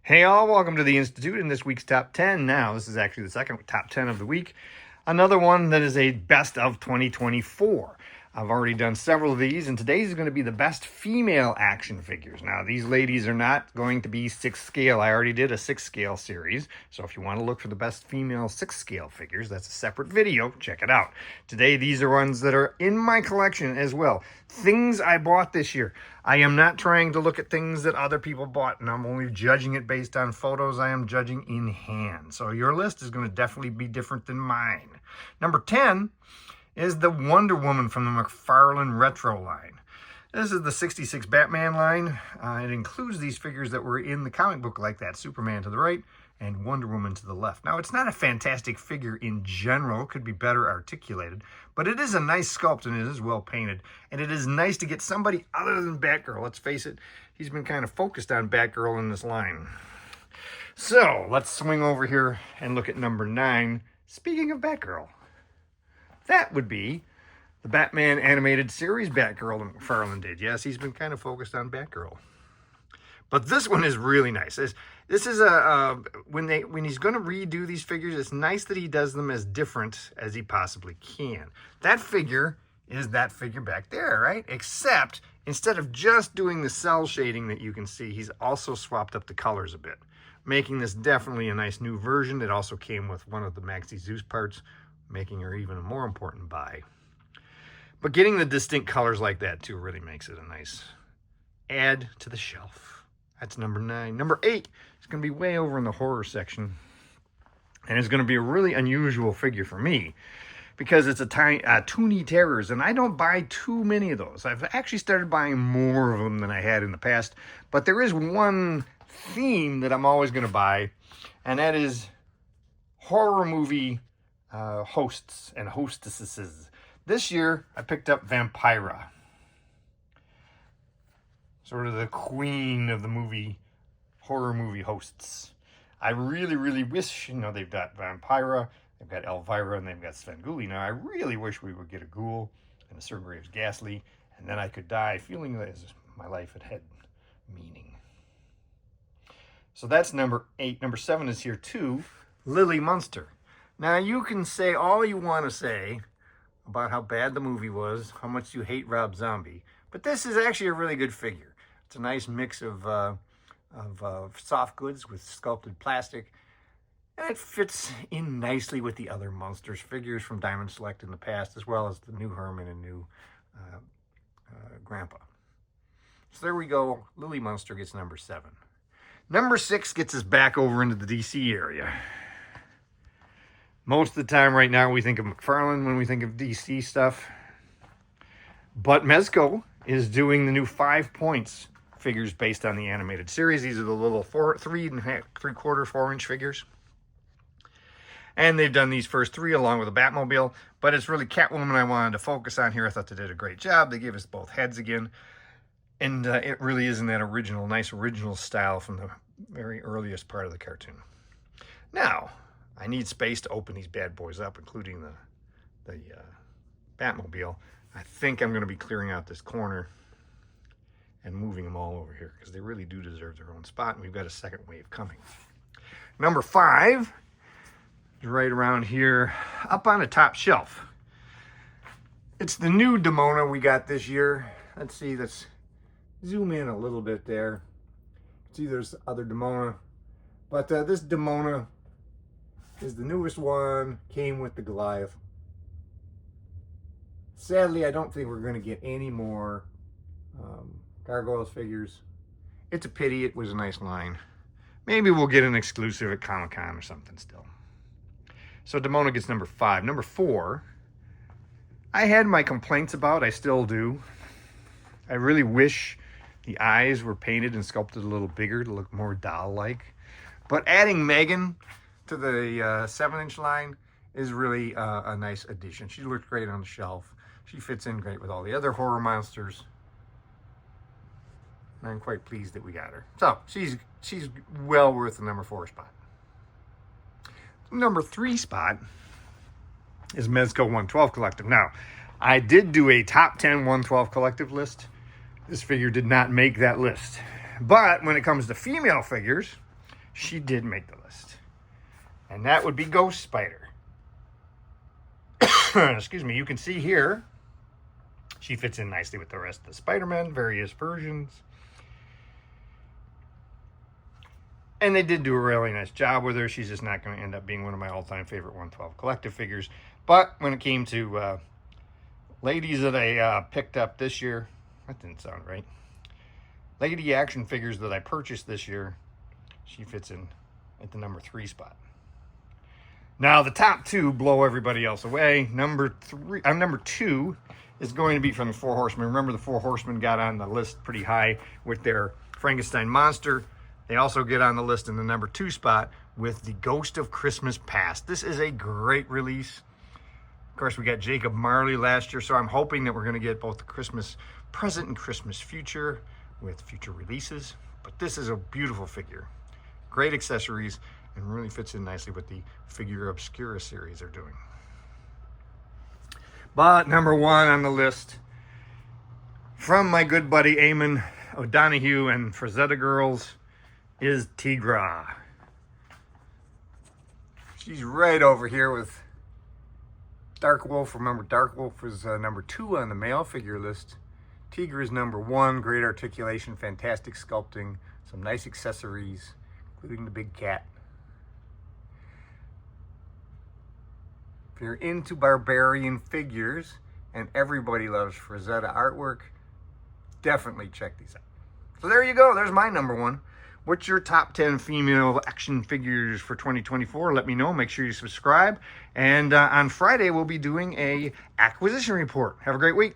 Hey all, welcome to the Institute in this week's top 10. Now, this is actually the second top 10 of the week. Another one that is a best of 2024. I've already done several of these, and today's is going to be the best female action figures. Now, these ladies are not going to be 6 scale. I already did a 6 scale series, so if you want to look for the best female 6 scale figures, that's a separate video. Check it out. Today, these are ones that are in my collection as well. Things I bought this year. I am not trying to look at things that other people bought, and I'm only judging it based on photos. I am judging in hand. So your list is going to definitely be different than mine. Number 10 is the Wonder Woman from the Mcfarlane Retro line. This is the 66 Batman line. It includes these figures that were in the comic book like that. Superman to the right and Wonder Woman to the left. Now, it's not a fantastic figure in general. It could be better articulated. But it is a nice sculpt and it is well painted. And it is nice to get somebody other than Batgirl. Let's face it, he's been kind of focused on Batgirl in this line. So, let's swing over here and look at number 9. Speaking of Batgirl, that would be the Batman animated series Batgirl that Mcfarlane did. Yes, he's been kind of focused on Batgirl. But this one is really nice. This is when he's going to redo these figures, it's nice that he does them as different as he possibly can. That figure is that figure back there, right? Except instead of just doing the cell shading that you can see, he's also swapped up the colors a bit, making this definitely a nice new version. It also came with one of the Maxi Zeus parts, making her even a more important buy. But getting the distinct colors like that too really makes it a nice add to the shelf. That's number 9. Number 8 is going to be way over in the horror section. And it's going to be a really unusual figure for me because it's a Toony Terrors, and I don't buy too many of those. I've actually started buying more of them than I had in the past. But there is one theme that I'm always going to buy, and that is horror movie hosts and hostesses. This year, I picked up Vampira. Sort of the queen of the horror movie hosts. I really, really wish, they've got Vampira, they've got Elvira, and they've got Svengoolie. Now, I really wish we would get a Ghoul and a Sir Graves Ghastly, and then I could die feeling that my life had meaning. So that's number 8. Number 7 is here too, Lily Munster. Now, you can say all you want to say about how bad the movie was, how much you hate Rob Zombie, but this is actually a really good figure. It's a nice mix of soft goods with sculpted plastic, and it fits in nicely with the other Munsters figures from Diamond Select in the past, as well as the new Herman and new Grandpa. So there we go. Lily Munster gets number 7. Number 6 gets us back over into the DC area. Most of the time right now we think of Mcfarlane when we think of DC stuff. But Mezco is doing the new 5 points figures based on the animated series. These are the little 3 3/4, 4-inch figures. And they've done these first 3 along with a Batmobile. But it's really Catwoman I wanted to focus on here. I thought they did a great job. They gave us both heads again. And it really is in that nice original style from the very earliest part of the cartoon. Now, I need space to open these bad boys up, including the Batmobile. I think I'm going to be clearing out this corner and moving them all over here because they really do deserve their own spot, and we've got a second wave coming. Number 5 is right around here, up on the top shelf. It's the new Demona we got this year. Let's see, let's zoom in a little bit there. See, there's other Demona, but this Demona is the newest one, came with the Goliath. Sadly, I don't think we're going to get any more Gargoyles figures. It's a pity. It was a nice line. Maybe we'll get an exclusive at Comic-Con or something still. So Demona gets number 5. Number 4, I had my complaints about. I still do. I really wish the eyes were painted and sculpted a little bigger to look more doll-like. But adding Megan to the 7-inch line is really a nice addition. She looks great on the shelf. She fits in great with all the other horror monsters. And I'm quite pleased that we got her. So she's well worth the number 4 spot. Number 3 spot is Mezco 112 Collective. Now, I did do a top 10 112 Collective list. This figure did not make that list. But when it comes to female figures, she did make the list. And that would be Ghost Spider. Excuse me. You can see here, she fits in nicely with the rest of the Spider-Man, various versions. And they did do a really nice job with her. She's just not going to end up being one of my all-time favorite 112 collective figures. But when it came to ladies that I picked up this year, that didn't sound right. Lady action figures that I purchased this year, she fits in at the number 3 spot. Now the top 2 blow everybody else away. Number 2 is going to be from the Four Horsemen. Remember, the Four Horsemen got on the list pretty high with their Frankenstein monster. They also get on the list in the number 2 spot with the Ghost of Christmas Past. This is a great release. Of course, we got Jacob Marley last year, so I'm hoping that we're going to get both the Christmas present and Christmas future with future releases. But this is a beautiful figure. Great accessories, and really fits in nicely with the Figure Obscura series they're doing. But number 1 on the list, from my good buddy Eamon O'Donoghue and Frazetta Girls, is Tigra. She's right over here with Dark Wolf. Remember, Dark Wolf was number 2 on the male figure list. Tigra is number 1. Great articulation, fantastic sculpting, some nice accessories, including the big cat. If you're into barbarian figures, and everybody loves Frazetta artwork, definitely check these out. So there you go. There's my number 1. What's your top 10 female action figures for 2024? Let me know. Make sure you subscribe. And on Friday, we'll be doing a acquisition report. Have a great week.